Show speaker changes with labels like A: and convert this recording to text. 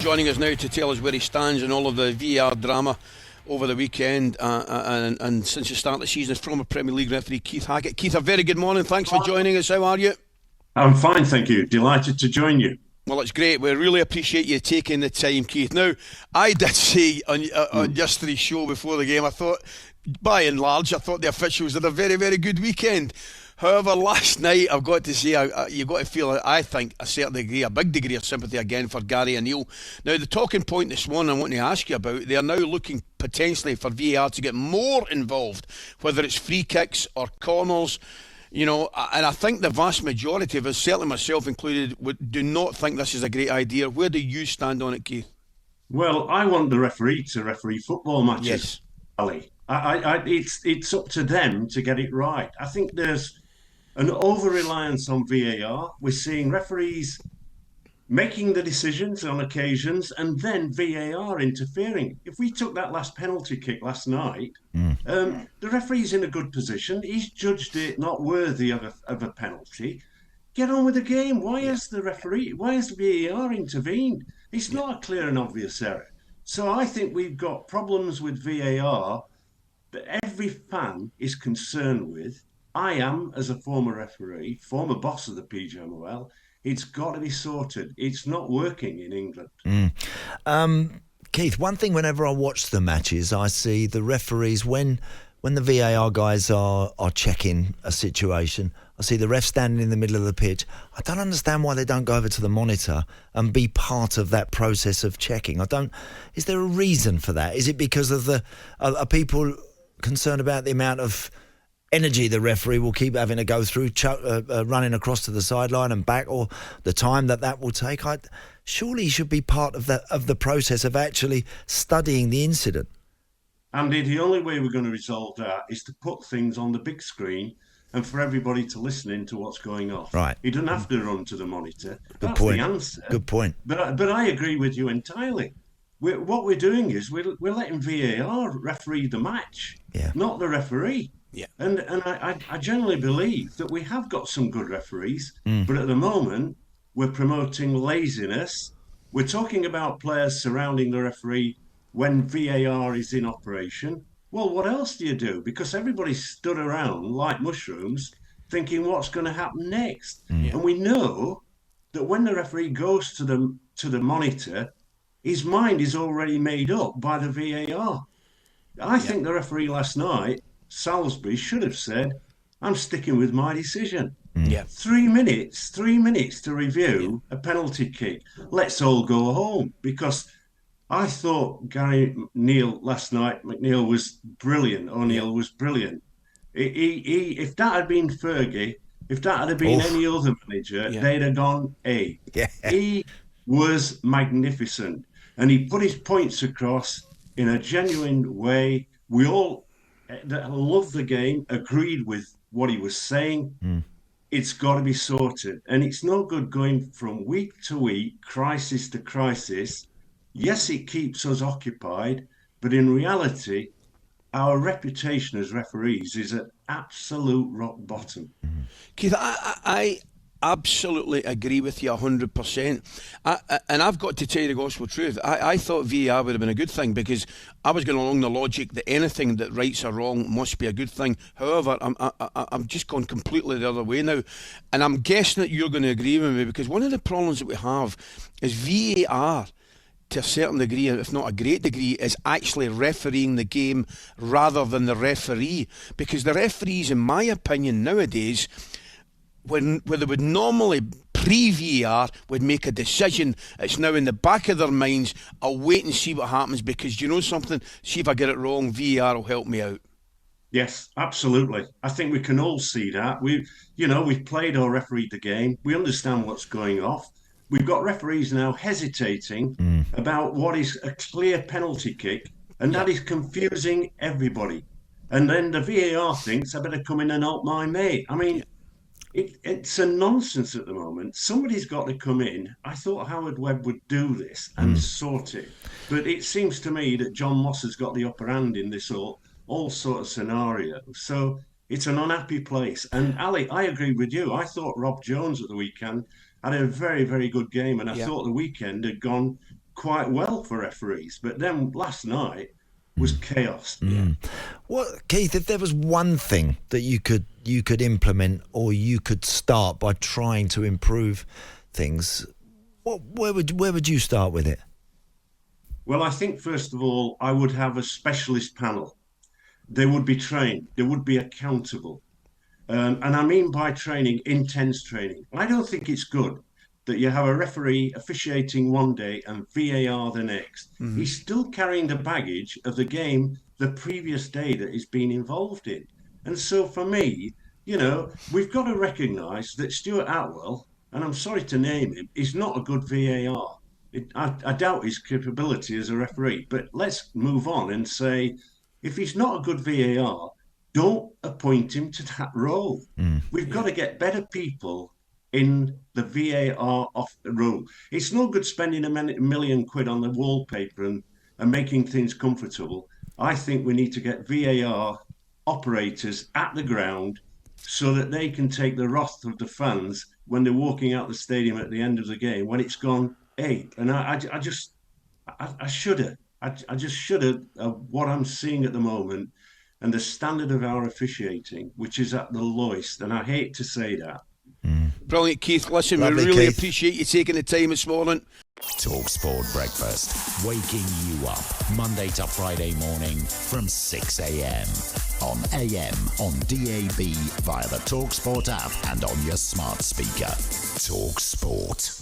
A: Joining us now to tell us where he stands in all of the VAR drama over the weekend and since the start of the season is former Premier League referee Keith Hackett. Keith, a very good morning. Thanks for joining us. How are you?
B: I'm fine, thank you. Delighted to join you.
A: Well, it's great. We really appreciate you taking the time, Keith. Now, I did say on yesterday's show before the game, I thought, by and large, I thought the officials had a very, very good weekend. However, last night, I've got to say, you've got to feel, I think, a certain degree, a big degree of sympathy again for Gary O'Neill. Now, the talking point this morning I want to ask you about, they are now looking potentially for VAR to get more involved, whether it's free kicks or corners, you know, and I think the vast majority of us, certainly myself included, do not think this is a great idea. Where do you stand on it, Keith?
B: Well, I want the referee to referee football matches,
A: yes.
B: Ali. It's up to them to get it right. I think there's an over-reliance on VAR. We're seeing referees making the decisions on occasions and then VAR interfering. If we took that last penalty kick last night, the referee's in a good position. He's judged it not worthy of a penalty. Get on with the game. Why has the VAR intervened? It's not a clear and obvious error. So I think we've got problems with VAR that every fan is concerned with. I am, as a former referee, former boss of the PGMOL, it's got to be sorted. It's not working in England.
C: Keith, one thing whenever I watch the matches, I see the referees, when the VAR guys are checking a situation, I see the ref standing in the middle of the pitch. I don't understand why they don't go over to the monitor and be part of that process of checking. Is there a reason for that? Is it because of are people concerned about the amount of energy the referee will keep having to go through, running across to the sideline and back, or the time that will take? Surely he should be part of the process of actually studying the incident.
B: Andy, the only way we're going to resolve that is to put things on the big screen and for everybody to listen in to what's going on.
C: Right.
B: He doesn't have to run to the monitor.
C: That's the
B: answer.
C: Good point.
B: But I agree with you entirely. What we're doing is we're letting VAR referee the match, not the referee.
A: Yeah.
B: And I generally believe that we have got some good referees, but at the moment we're promoting laziness. We're talking about players surrounding the referee when VAR is in operation. Well, what else do you do? Because everybody's stood around like mushrooms thinking what's going to happen next. And we know that when the referee goes to the monitor, his mind is already made up by the VAR. I think the referee last night, Salisbury, should have said, I'm sticking with my decision. 3 minutes to review a penalty kick. Let's all go home. Because I thought Gary O'Neill last night, McNeil was brilliant. O'Neill was brilliant. If that had been Fergie, if that had been any other manager, they'd have gone A. He was magnificent. And he put his points across in a genuine way. We all that loved the game agreed with what he was saying. It's got to be sorted. And it's no good going from week to week, crisis to crisis. Yes, it keeps us occupied, but in reality, our reputation as referees is at absolute rock bottom.
A: Keith, I absolutely agree with you 100%. And I've got to tell you the gospel truth. I thought VAR would have been a good thing because I was going along the logic that anything that rights or wrong must be a good thing. However, I'm just gone completely the other way now. And I'm guessing that you're going to agree with me because one of the problems that we have is VAR, to a certain degree, if not a great degree, is actually refereeing the game rather than the referee. Because the referees, in my opinion, nowadays, where they would normally pre-VAR would make a decision, it's now in the back of their minds, I'll wait and see what happens because you know something, see if I get it wrong, VAR will help me out.
B: Yes, absolutely. I think we can all see that. We've played or refereed the game. We understand what's going off. We've got referees now hesitating about what is a clear penalty kick, and that is confusing everybody. And then the VAR thinks, I better come in and help my mate. I mean, it's a nonsense at the moment. Somebody's got to come in. I thought Howard Webb would do this and sort it. But it seems to me that John Moss has got the upper hand in this all sort of scenario. So it's an unhappy place. And Ali, I agree with you. I thought Rob Jones at the weekend had a very, very good game. And I thought the weekend had gone quite well for referees. But then last night was chaos.
C: Well, Keith, if there was one thing that you could implement or you could start by trying to improve things, where would you start with it?
B: Well, I think, first of all, I would have a specialist panel. They would be trained. They would be accountable. And I mean by training, intense training. I don't think it's good that you have a referee officiating one day and VAR the next. He's still carrying the baggage of the game the previous day that he's been involved in. And so for me, we've got to recognise that Stuart Atwell, and I'm sorry to name him, is not a good VAR. I doubt his capability as a referee. But let's move on and say, if he's not a good VAR, don't appoint him to that role. We've got to get better people in the VAR off the role. It's no good spending £1 million on the wallpaper and making things comfortable. I think we need to get VAR operators at the ground so that they can take the wrath of the fans when they're walking out the stadium at the end of the game when it's gone 8. And I just shudder. I just shudder at what I'm seeing at the moment and the standard of our officiating, which is at the lowest. And I hate to say that.
A: Brilliant, Keith. Listen,
C: Lovely,
A: we really
C: Keith.
A: appreciate you taking the time this morning.
D: talkSPORT Breakfast, waking you up Monday to Friday morning from 6 a.m. on AM, on DAB, via the talkSPORT app and on your smart speaker. talkSPORT.